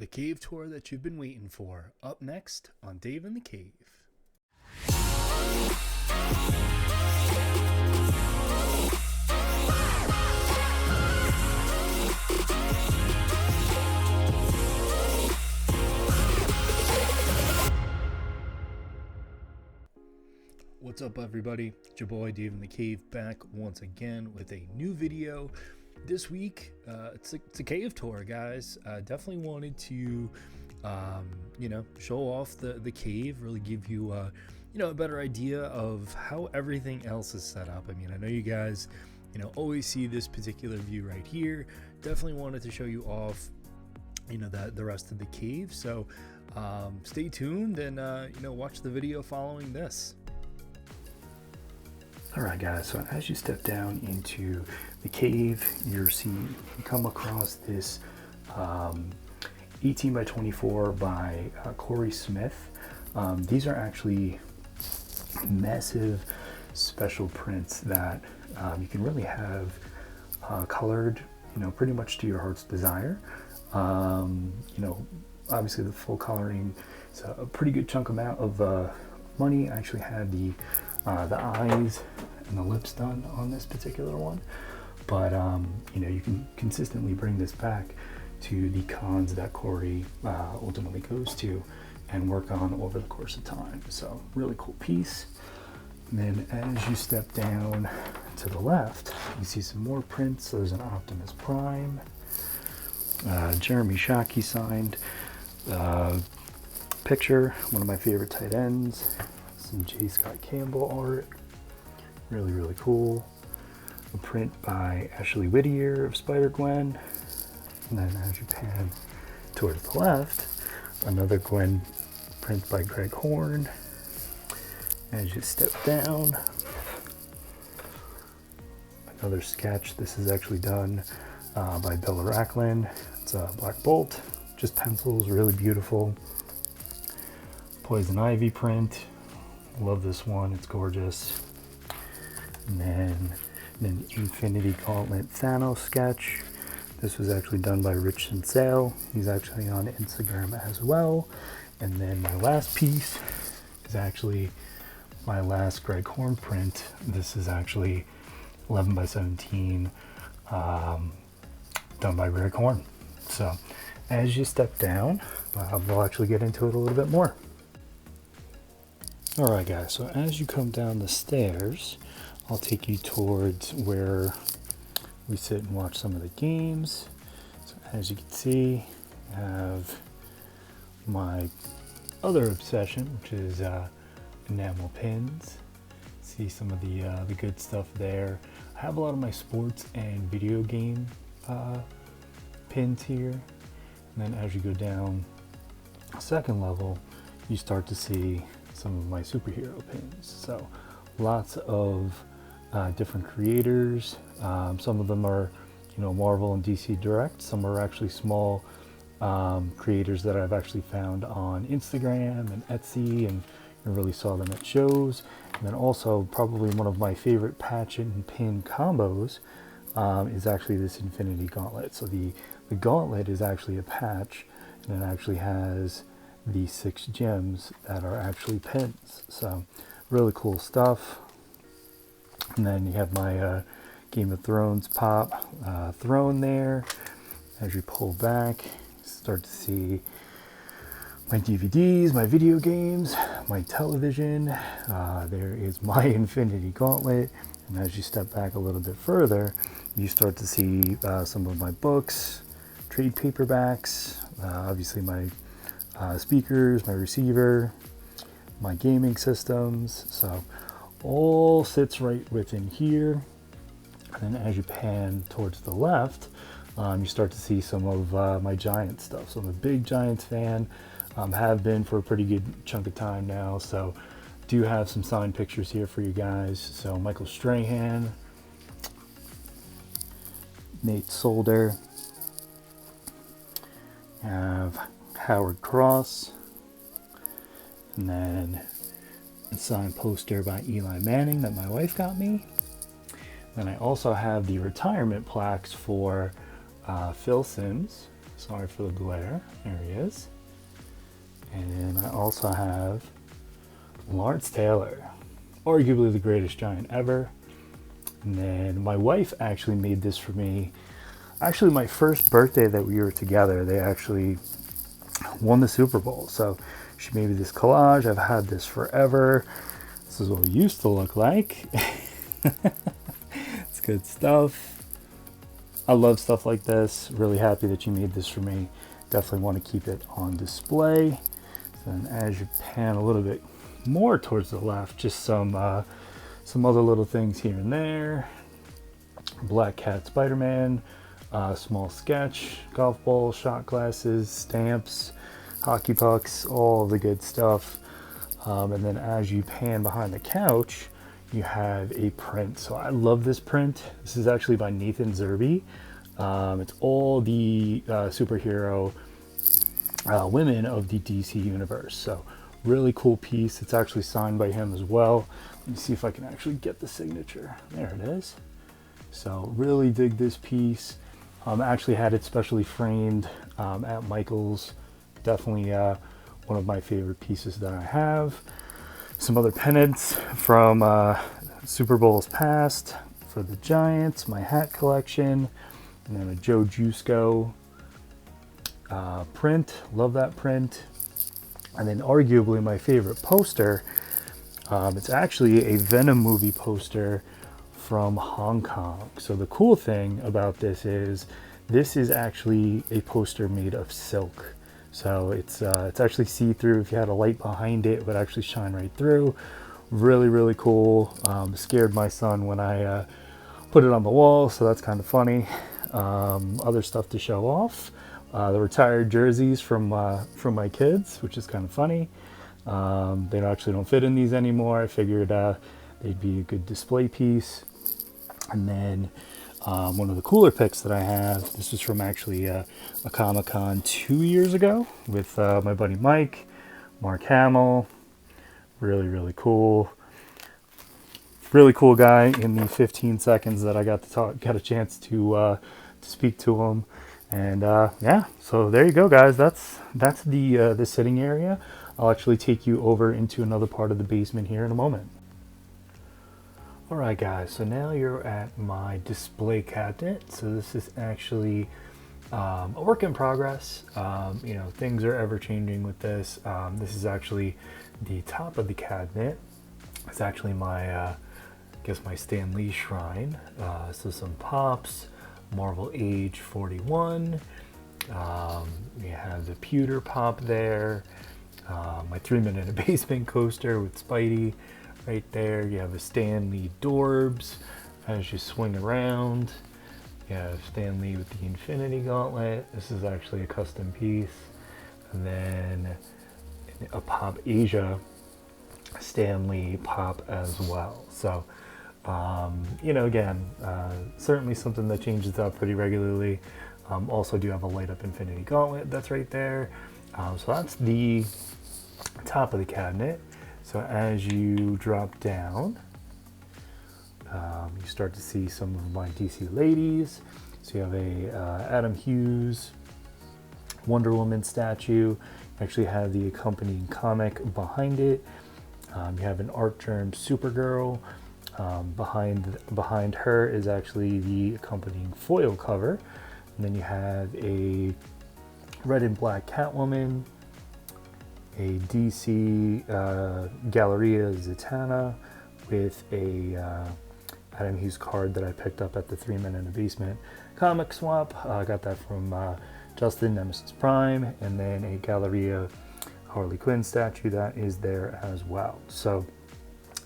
The cave tour that you've been waiting for, up next on Dave in the Cave. What's up, everybody? It's your boy Dave in the Cave, back once again with a new video. This week, it's a cave tour, guys. Definitely wanted to, show off the cave, really give you, a better idea of how everything else is set up. I mean, I know you guys, always see this particular view right here. Definitely wanted to show you off, the rest of the cave. So, stay tuned and, watch the video following this. Alright guys, so as you step down into the cave, you come across this 18 by 24 by Corey Smith. These are actually massive special prints that you can really have colored, pretty much to your heart's desire. Obviously the full coloring is a pretty good chunk amount of money. I actually had the eyes and the lips done on this particular one, but you can consistently bring this back to the cons that Corey ultimately goes to and work on over the course of time. So really cool piece. And then as you step down to the left, you see some more prints. There's an Optimus Prime, Jeremy Shockey signed picture, one of my favorite tight ends. Some J. Scott Campbell art, really cool. A print by Ashley Whittier of Spider-Gwen. And then as you pan towards the left, another Gwen print by Greg Horn. As you step down, another sketch. This is actually done by Bella Racklin. It's a Black Bolt, just pencils, really beautiful. Poison Ivy print. Love this one, it's gorgeous. And then an Infinity Gauntlet Thanos sketch. This was actually done by Rich Sinclair. He's actually on Instagram as well. And then my last piece is actually my last Greg Horn print. This is actually 11 by 17, done by Greg Horn. So as you step down, we'll actually get into it a little bit more. Alright guys, so as you come down the stairs, I'll take you towards where we sit and watch some of the games. So as you can see, I have my other obsession, which is enamel pins. See some of the good stuff there. I have a lot of my sports and video game pins here. And then as you go down second level, you start to see some of my superhero pins. So lots of different creators. Some of them are, Marvel and DC Direct. Some are actually small creators that I've actually found on Instagram and Etsy and really saw them at shows. And then also probably one of my favorite patch and pin combos is actually this Infinity Gauntlet. So the gauntlet is actually a patch, and it actually has the 6 gems that are actually pins. So really cool stuff. And then you have my Game of Thrones pop throne there. As you pull back, you start to see my DVDs, my video games, my television. There is my Infinity Gauntlet. And as you step back a little bit further, you start to see some of my books, trade paperbacks, obviously my speakers, my receiver, my gaming systems. So all sits right within here. And then as you pan towards the left, you start to see some of my Giants stuff. So I'm a big Giants fan, have been for a pretty good chunk of time now. So do have some signed pictures here for you guys. So Michael Strahan, Nate Solder, have Howard Cross, and then a signed poster by Eli Manning that my wife got me. Then I also have the retirement plaques for Phil Simms. Sorry for the glare. There he is. And I also have Lawrence Taylor, arguably the greatest Giant ever. And then my wife actually made this for me. Actually, my first birthday that we were together, they actually won the Super Bowl. So she made me this collage. I've had this forever. This is what we used to look like. It's good stuff. I love stuff like this. Really happy that you made this for me. Definitely want to keep it on display. So then as you pan a little bit more towards the left, just some other little things here and there. Black Cat Spider-Man, small sketch, golf ball, shot glasses, stamps, hockey pucks, all the good stuff. And then as you pan behind the couch, you have a print. So I love this print. This is actually by Nathan Zerbe. It's all the superhero women of the DC universe. So really cool piece. It's actually signed by him as well. Let me see if I can actually get the signature. There it is. So really dig this piece. Actually had it specially framed at Michael's. Definitely one of my favorite pieces that I have. Some other pennants from Super Bowls past for the Giants, my hat collection, and then a Joe Jusko print. Love that print. And then arguably my favorite poster. It's actually a Venom movie poster from Hong Kong. So the cool thing about this is actually a poster made of silk. So it's actually see-through. If you had a light behind it, it would actually shine right through. Really, really cool. Scared my son when I put it on the wall, so that's kind of funny. Other stuff to show off. The retired jerseys from my kids, which is kind of funny. They actually don't fit in these anymore. I figured they'd be a good display piece. And then one of the cooler picks that I have, this was from actually a Comic-Con 2 years ago with my buddy Mike, Mark Hamill. Really, really cool. Really cool guy. In the 15 seconds that I got a chance to speak to him. And yeah, so there you go, guys. That's the sitting area. I'll actually take you over into another part of the basement here in a moment. All right, guys, so now you're at my display cabinet. So this is actually a work in progress. You know, things are ever changing with this. This is actually the top of the cabinet. It's actually my, I guess my Stan Lee shrine. So some pops, Marvel Age 41. We have the pewter pop there. My 3 Men in a Basement coaster with Spidey. Right there, you have a Stan Lee Dorbs. As you swing around, you have Stan Lee with the Infinity Gauntlet. This is actually a custom piece. And then a Pop Asia Stan Lee pop as well. So, you know, again, certainly something that changes up pretty regularly. Also do have a light up Infinity Gauntlet that's right there. So that's the top of the cabinet. So as you drop down, you start to see some of my DC ladies. So you have a Adam Hughes Wonder Woman statue. You actually have the accompanying comic behind it. You have an Art Germ Supergirl. Behind her is actually the accompanying foil cover. And then you have a red and black Catwoman, a DC Galleria Zatanna with a Adam Hughes card that I picked up at the 3 Men in a Basement comic swap. I got that from Justin, Nemesis Prime, and then a Galleria Harley Quinn statue that is there as well. So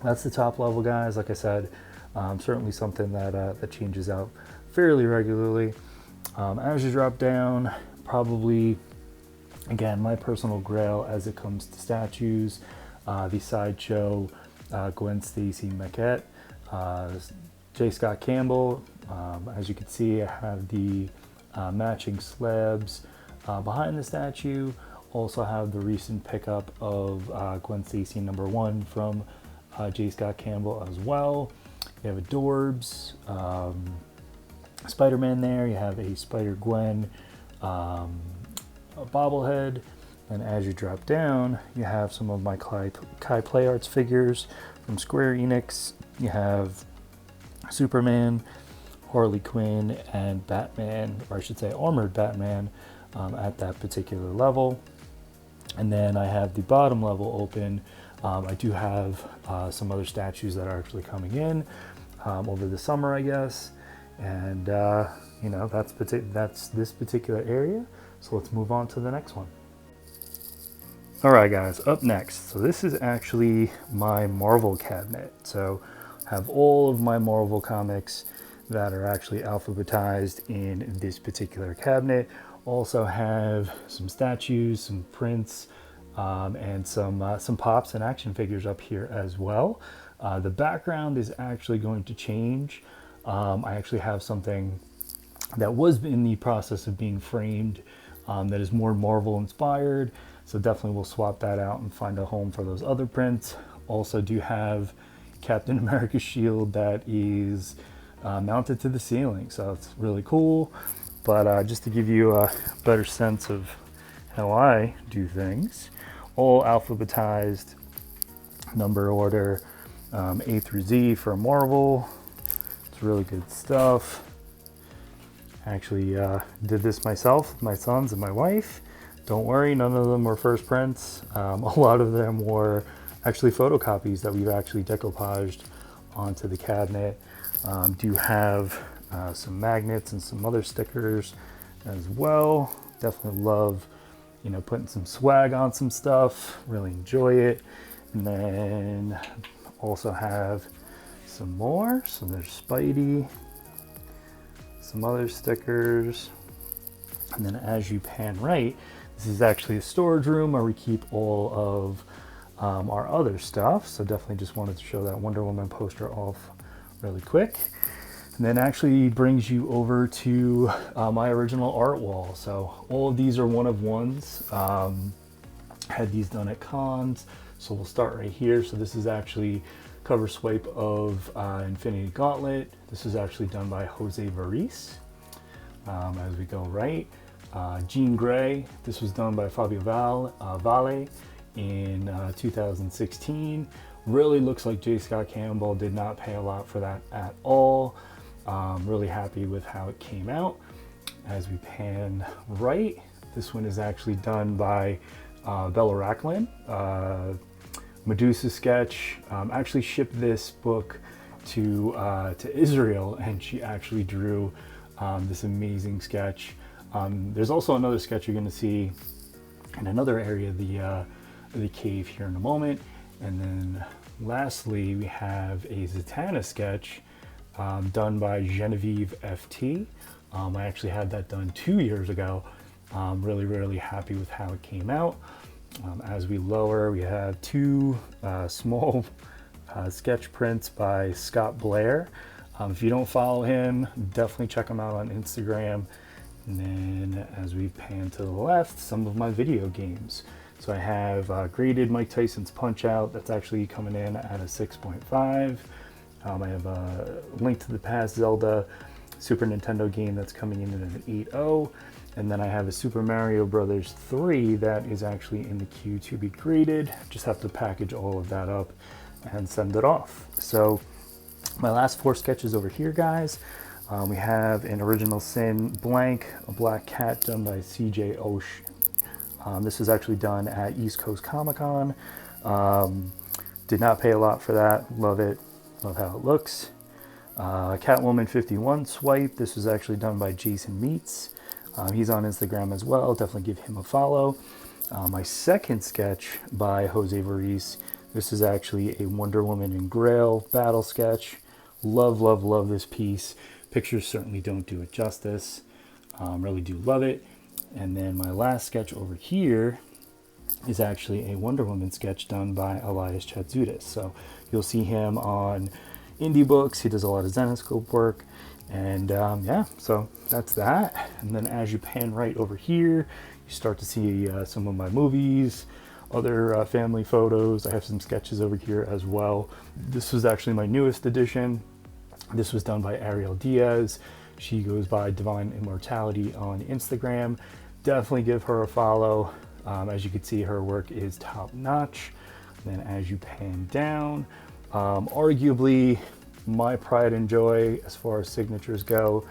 that's the top level, guys. Like I said, certainly something that changes out fairly regularly. As you drop down, probably, again, my personal grail as it comes to statues, the Sideshow Gwen Stacy maquette, J. Scott Campbell. As you can see, I have the matching slabs behind the statue. Also have the recent pickup of Gwen Stacy #1 from J. Scott Campbell as well. You have a Dorbs, Spider-Man there. You have a Spider-Gwen a bobblehead. And as you drop down, you have some of my Kai Play Arts figures from Square Enix. You have Superman, Harley Quinn, and Batman, or I should say Armored Batman, at that particular level. And then I have the bottom level open. I do have some other statues that are actually coming in over the summer, I guess. And you know, that's this particular area. So let's move on to the next one. All right, guys, up next. So this is actually my Marvel cabinet. So I have all of my Marvel comics that are actually alphabetized in this particular cabinet. Also have some statues, some prints, and some pops and action figures up here as well. The background is actually going to change. I actually have something that was in the process of being framed that is more Marvel inspired. So definitely we'll swap that out and find a home for those other prints. Also do have Captain America's shield that is mounted to the ceiling. So it's really cool. But just to give you a better sense of how I do things, all alphabetized, number order, A through Z for Marvel. It's really good stuff. I actually did this myself with my sons and my wife. Don't worry, none of them were first prints. A lot of them were actually photocopies that we've actually decoupaged onto the cabinet. Do have some magnets and some other stickers as well. Definitely love, you know, putting some swag on some stuff. Really enjoy it. And then also have some more. So there's Spidey, some other stickers. And then as you pan right, this is actually a storage room where we keep all of our other stuff. So definitely just wanted to show that Wonder Woman poster off really quick. And then actually brings you over to my original art wall. So all of these are one of ones. Had these done at cons. So we'll start right here. So this is actually cover swipe of Infinity Gauntlet. This is actually done by Jose Variz. As we go right, Jean Grey. This was done by Fabio Vale in 2016. Really looks like J. Scott Campbell did not pay a lot for that at all. Really happy with how it came out. As we pan right, this one is actually done by Bella Racklin. Medusa sketch. Actually shipped this book to Israel, and she actually drew this amazing sketch. There's also another sketch you're going to see in another area of the cave here in a moment. And then lastly, we have a Zatanna sketch done by Genevieve FT. I actually had that done 2 years ago. Really happy with how it came out. As we lower, we have two small sketch prints by Scott Blair. If you don't follow him, definitely check him out on Instagram. And then as we pan to the left, some of my video games. So I have graded Mike Tyson's Punch-Out. That's actually coming in at a 6.5. I have a Link to the Past Zelda Super Nintendo game that's coming in at an 8.0. And then I have a Super Mario Brothers 3 that is actually in the queue to be graded. Just have to package all of that up and send it off. So my last four sketches over here, guys. We have an Original Sin blank, a black cat done by CJ Osh. This is actually done at East Coast Comic Con. Did not pay a lot for that. Love it. Love how it looks. Catwoman 51 swipe. This was actually done by Jason Meets. He's on Instagram as well. Definitely give him a follow. My second sketch by Jose Variz. This is actually a Wonder Woman and Grail battle sketch. Love this piece. Pictures certainly don't do it justice. Really do love it. And then my last sketch over here is actually a Wonder Woman sketch done by Elias Chatzoudas. So you'll see him on Indie Books. He does a lot of Zenescope work. And yeah, so that's that. And then as you pan right over here, you start to see some of my movies, other family photos. I have some sketches over here as well. This was actually my newest edition. This was done by Ariel Diaz. She goes by Divine Immortality on Instagram. Definitely give her a follow. As you can see, her work is top notch. Then as you pan down, arguably my pride and joy as far as signatures go,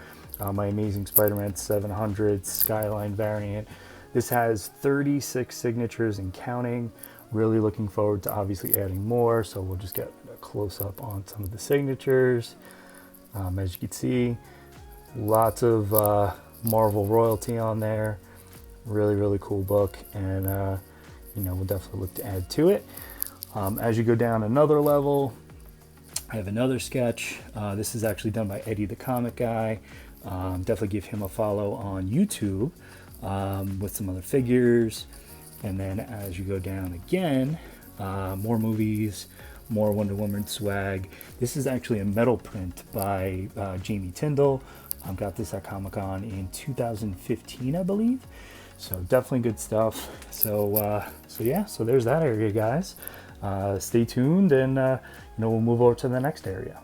my Amazing Spider-Man 700 Skyline variant. This has 36 signatures and counting. Really looking forward to obviously adding more, so we'll just get a close-up on some of the signatures. As you can see, lots of Marvel royalty on there. Really cool book, and you know, we'll definitely look to add to it. As you go down another level, I have another sketch. This is actually done by Eddie the Comic Guy. Definitely give him a follow on YouTube with some other figures. And then as you go down again, more movies, more Wonder Woman swag. This is actually a metal print by Jamie Tyndall. Got this at Comic-Con in 2015, I believe. So definitely good stuff. So yeah, so there's that area, guys. Stay tuned, and you know, we'll move over to the next area.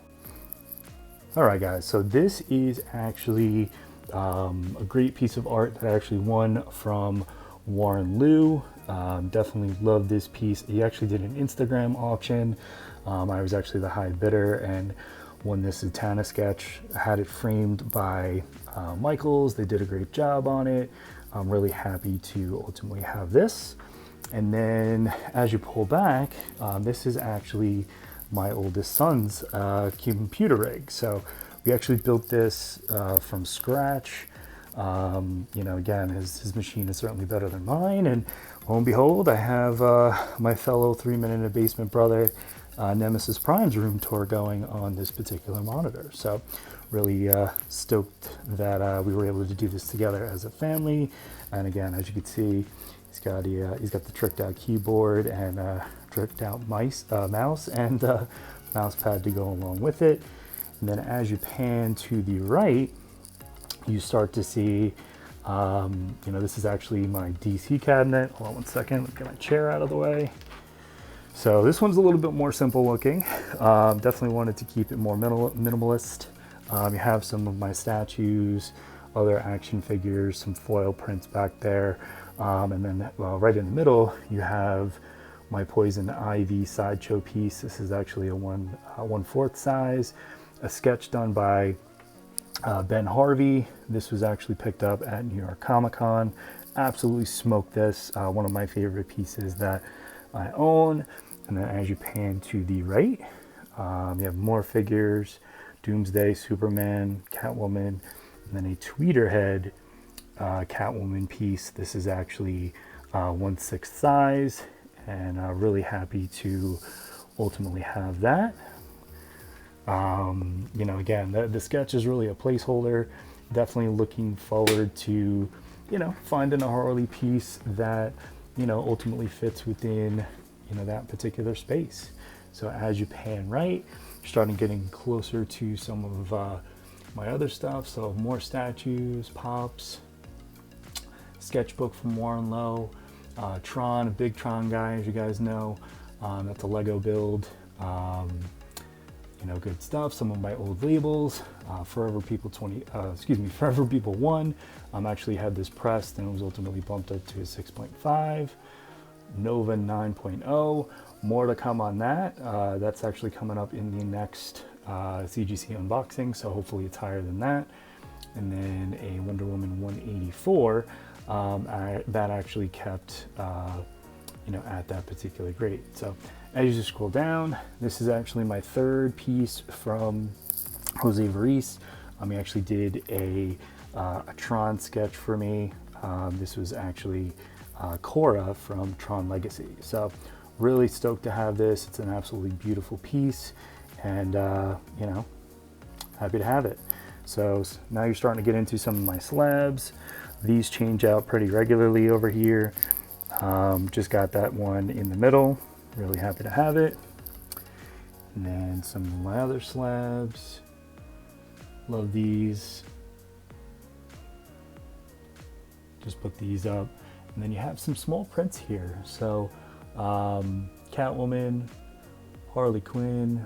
All right, guys. So this is actually a great piece of art that I actually won from Warren Liu. Definitely love this piece. He actually did an Instagram auction. I was actually the high bidder and won this Zatanna sketch. I had it framed by Michaels. They did a great job on it. I'm really happy to ultimately have this. And then as you pull back, this is actually my oldest son's computer rig. So we actually built this from scratch. You know, again, his machine is certainly better than mine, and lo and behold, I have my fellow 3 Men in a Basement brother, Nemesis Prime's room tour going on this particular monitor. So really stoked that we were able to do this together as a family. And again, as you can see, he's got the tricked out keyboard and tricked out mouse and mouse pad to go along with it. And then as you pan to the right, you start to see, you know, this is actually my DC cabinet. Hold on one second, let me get my chair out of the way. So this one's a little bit more simple looking. Definitely wanted to keep it more minimalist. You have some of my statues, other action figures, some foil prints back there. And then right in the middle, you have my Poison Ivy sideshow piece. This is actually a 1/4 size, a sketch done by Ben Harvey. This was actually picked up at New York Comic Con. Absolutely smoked this. One of my favorite pieces that I own. And then as you pan to the right, you have more figures, Doomsday, Superman, Catwoman, and then a Tweeterhead Catwoman piece. This is actually 1/6 size, and really happy to ultimately have that. You know, again, the sketch is really a placeholder. Definitely looking forward to, you know, finding a Harley piece that, you know, ultimately fits within, you know, that particular space. So as you pan right, you're starting getting closer to some of my other stuff. So more statues, pops, sketchbook from Warren Lowe, Tron, a big Tron guy, as you guys know. That's a Lego build. You know, good stuff. Some of my old labels, Forever People 1. Actually had this pressed and it was ultimately bumped up to a 6.5. Nova 9.0. More to come on that. That's actually coming up in the next CGC unboxing, so hopefully it's higher than that. And then a Wonder Woman 184 that actually kept you know, at that particular grade. So as you scroll down, this is actually my third piece from Jose Varice. He actually did a Tron sketch for me. This was actually Cora from Tron Legacy. So really stoked to have this. It's an absolutely beautiful piece, and you know, happy to have it. So now you're starting to get into some of my slabs. These change out pretty regularly over here. Just got that one in the middle. Really happy to have it. And then some of my other slabs. Love these. Just put these up. And then you have some small prints here. So Catwoman, Harley Quinn,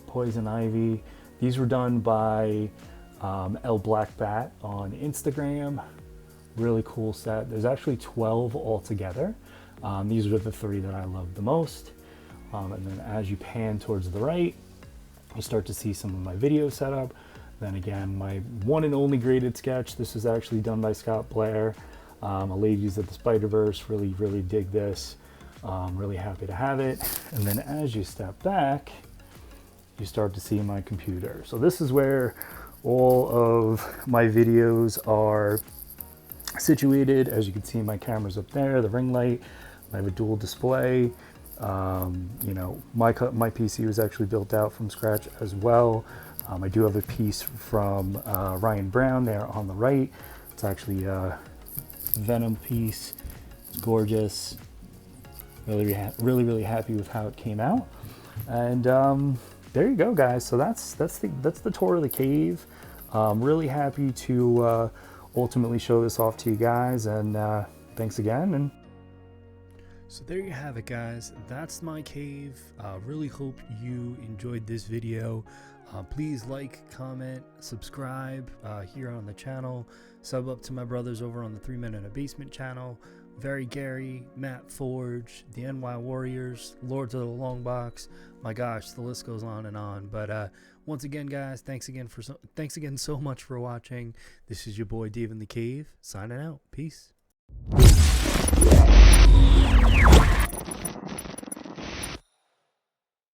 Poison Ivy. These were done by El Black Bat on Instagram. Really cool set. There's actually 12 altogether. These are the 3 that I love the most. And then as you pan towards the right, you start to see some of my video setup. Then again, my one and only graded sketch. This is actually done by Scott Blair. A Ladies of the Spider-Verse. Really dig this. Really happy to have it. And then as you step back, you start to see my computer. So this is where all of my videos are situated. As you can see, my camera's up there, the ring light. I have a dual display. You know, my PC was actually built out from scratch as well. I do have a piece from Ryan Brown there on the right. It's actually a Venom piece. It's gorgeous. Really happy with how it came out. And there you go, guys. So that's the tour of the cave. Really happy to ultimately show this off to you guys, and thanks again. And so there you have it, guys. That's my cave. Really hope you enjoyed this video. Please like, comment, subscribe here on the channel. Sub up to my brothers over on the 3 Men in a Basement channel. Very Gary, Matt Forge, the NY Warriors, Lords of the Long Box. My gosh, the list goes on and on. But once again, guys, thanks again so much for watching. This is your boy Dave in the Cave signing out. Peace.